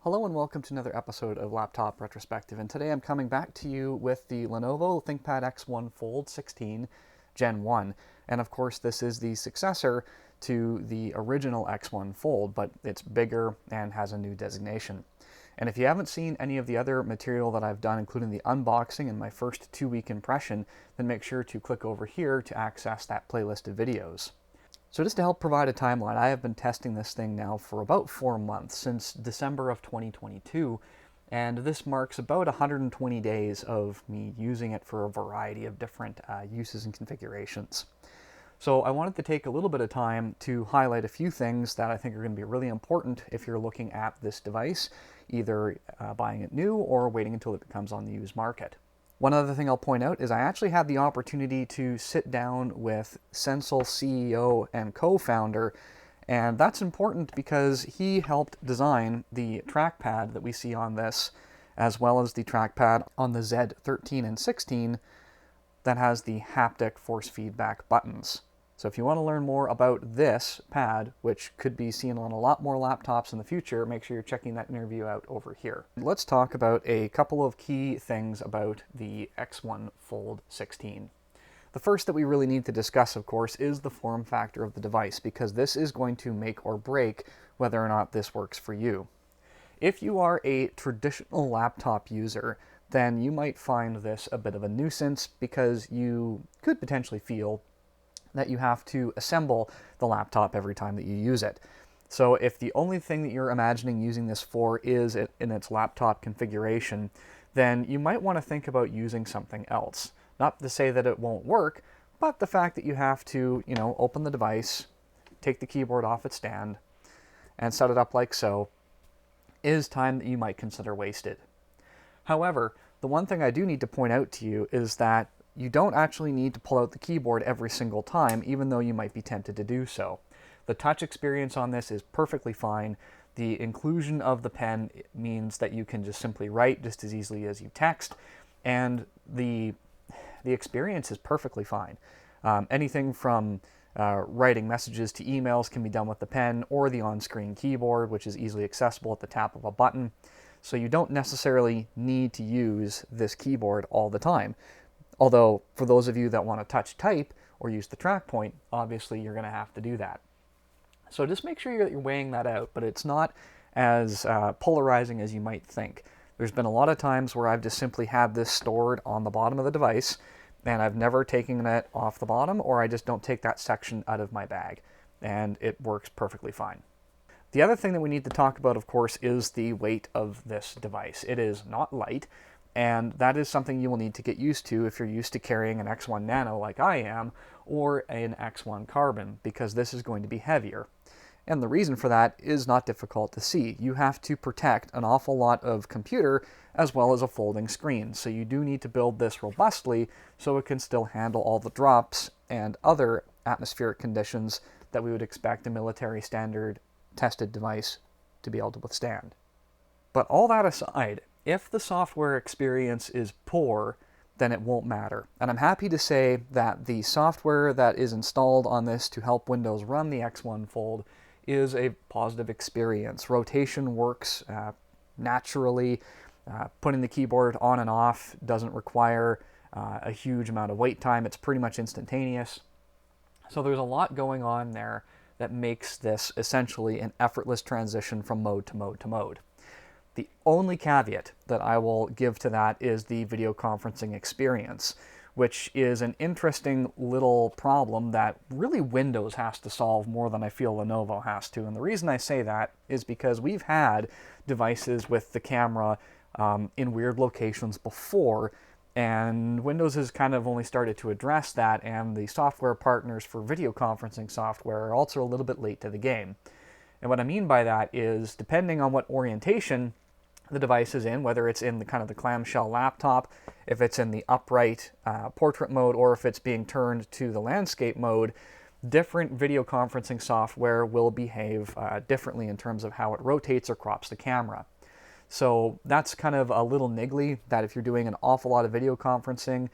Hello and welcome to another episode of Laptop Retrospective, and today I'm coming back to you with the Lenovo ThinkPad X1 Fold 16 Gen 1. And of course this is the successor to the original X1 Fold, but it's bigger and has a new designation. And if you haven't seen any of the other material that I've done, including the unboxing and my first 2-week impression, then make sure to click over here to access that playlist of videos. So just to help provide a timeline, I have been testing this thing now for about 4 months, since December of 2022, and this marks about 120 days of me using it for a variety of different uses and configurations. So I wanted to take a little bit of time to highlight a few things that I think are going to be really important if you're looking at this device, either buying it new or waiting until it becomes on the used market. One other thing I'll point out is I actually had the opportunity to sit down with Sensal CEO and co-founder, and that's important because he helped design the trackpad that we see on this, as well as the trackpad on the Z13 and 16 that has the haptic force feedback buttons. So if you want to learn more about this pad, which could be seen on a lot more laptops in the future, make sure you're checking that interview out over here. Let's talk about a couple of key things about the X1 Fold 16. The first that we really need to discuss, of course, is the form factor of the device, because this is going to make or break whether or not this works for you. If you are a traditional laptop user, then you might find this a bit of a nuisance because you could potentially feel that you have to assemble the laptop every time that you use it. So if the only thing that you're imagining using this for is in its laptop configuration, then you might want to think about using something else. Not to say that it won't work, but the fact that you have to, open the device, take the keyboard off its stand, and set it up like so, is time that you might consider wasted. However, the one thing I do need to point out to you is that you don't actually need to pull out the keyboard every single time, even though you might be tempted to do so. The touch experience on this is perfectly fine. The inclusion of the pen means that you can just simply write just as easily as you text, and the experience is perfectly fine. Anything from writing messages to emails can be done with the pen or the on-screen keyboard, which is easily accessible at the tap of a button. So you don't necessarily need to use this keyboard all the time. Although, for those of you that want to touch type or use the track point, obviously you're going to have to do that. So just make sure that you're weighing that out, but it's not as polarizing as you might think. There's been a lot of times where I've just simply had this stored on the bottom of the device, and I've never taken it off the bottom, or I just don't take that section out of my bag, and it works perfectly fine. The other thing that we need to talk about, of course, is the weight of this device. It is not light, and that is something you will need to get used to if you're used to carrying an X1 Nano like I am, or an X1 Carbon, because this is going to be heavier. And the reason for that is not difficult to see. You have to protect an awful lot of computer as well as a folding screen, so you do need to build this robustly so it can still handle all the drops and other atmospheric conditions that we would expect a military standard tested device to be able to withstand. But all that aside, if the software experience is poor, then it won't matter. And I'm happy to say that the software that is installed on this to help Windows run the X1 Fold is a positive experience. Rotation works naturally. Putting the keyboard on and off doesn't require a huge amount of wait time. It's pretty much instantaneous. So there's a lot going on there that makes this essentially an effortless transition from mode to mode to mode. The only caveat that I will give to that is the video conferencing experience, which is an interesting little problem that really Windows has to solve more than I feel Lenovo has to. And the reason I say that is because we've had devices with the camera in weird locations before, and Windows has kind of only started to address that, and the software partners for video conferencing software are also a little bit late to the game. And what I mean by that is, depending on what orientation the device is in, whether it's in the kind of the clamshell laptop, if it's in the upright portrait mode, or if it's being turned to the landscape mode, different video conferencing software will behave differently in terms of how it rotates or crops the camera. So that's kind of a little niggly, that if you're doing an awful lot of video conferencing,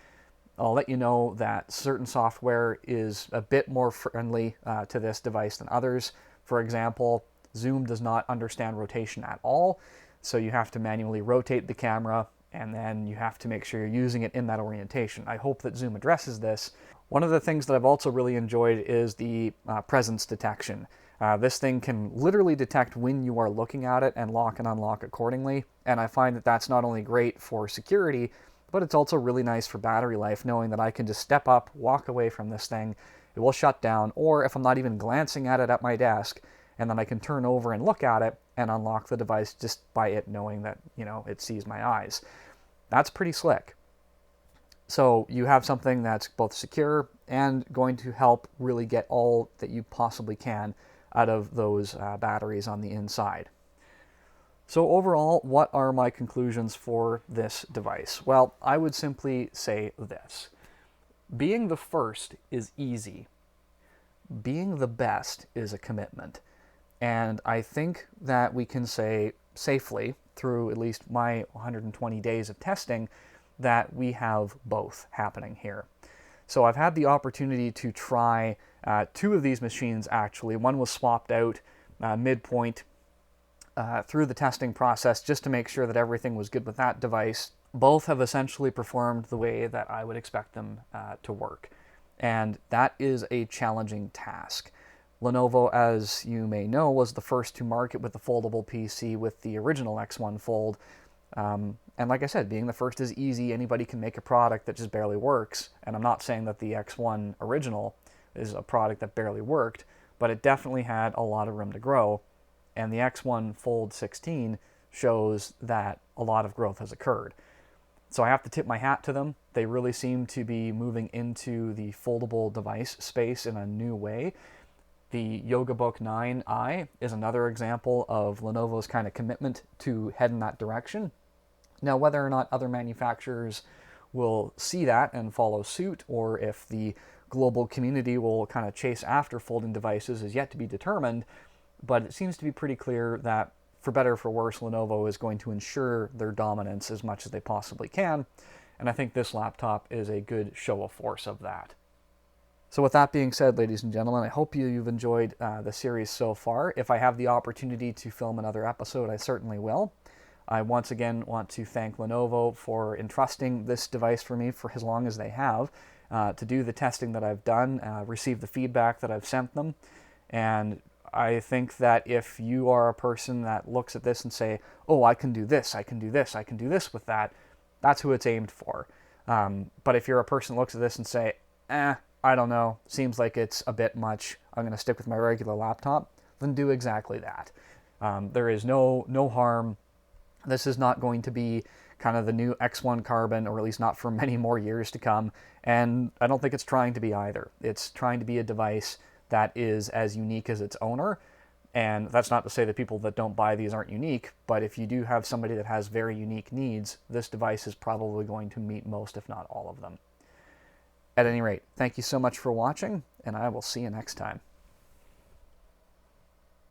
I'll let you know that certain software is a bit more friendly to this device than others. For example, Zoom does not understand rotation at all, so you have to manually rotate the camera, and then you have to make sure you're using it in that orientation. I hope that Zoom addresses this. One of the things that I've also really enjoyed is the presence detection. This thing can literally detect when you are looking at it and lock and unlock accordingly, and I find that that's not only great for security, but it's also really nice for battery life, knowing that I can just step up, walk away from this thing, it will shut down, or if I'm not even glancing at it at my desk, and then I can turn over and look at it and unlock the device just by it knowing that, it sees my eyes. That's pretty slick. So you have something that's both secure and going to help really get all that you possibly can out of those batteries on the inside. So overall, what are my conclusions for this device? Well, I would simply say this. Being the first is easy. Being the best is a commitment. And I think that we can say safely, through at least my 120 days of testing, that we have both happening here. So I've had the opportunity to try 2 of these machines actually. One was swapped out midpoint through the testing process just to make sure that everything was good with that device. Both have essentially performed the way that I would expect them to work. And that is a challenging task. Lenovo, as you may know, was the first to market with the foldable PC with the original X1 Fold. And like I said, being the first is easy. Anybody can make a product that just barely works. And I'm not saying that the X1 original is a product that barely worked, but it definitely had a lot of room to grow. And the X1 Fold 16 shows that a lot of growth has occurred. So I have to tip my hat to them. They really seem to be moving into the foldable device space in a new way. The YogaBook 9i is another example of Lenovo's kind of commitment to head in that direction. Now, whether or not other manufacturers will see that and follow suit, or if the global community will kind of chase after folding devices, is yet to be determined, but it seems to be pretty clear that, for better or for worse, Lenovo is going to ensure their dominance as much as they possibly can, and I think this laptop is a good show of force of that. So with that being said, ladies and gentlemen, I hope you've enjoyed the series so far. If I have the opportunity to film another episode, I certainly will. I once again want to thank Lenovo for entrusting this device for me for as long as they have, to do the testing that I've done, receive the feedback that I've sent them, and I think that if you are a person that looks at this and say, oh, I can do this, I can do this, I can do this with that, that's who it's aimed for. But if you're a person that looks at this and say, I don't know, seems like it's a bit much, I'm going to stick with my regular laptop, then do exactly that. There is no harm. This is not going to be kind of the new X1 Carbon, or at least not for many more years to come, and I don't think it's trying to be either. It's trying to be a device that is as unique as its owner, and that's not to say that people that don't buy these aren't unique, but if you do have somebody that has very unique needs, this device is probably going to meet most, if not all of them. At any rate, thank you so much for watching, and I will see you next time.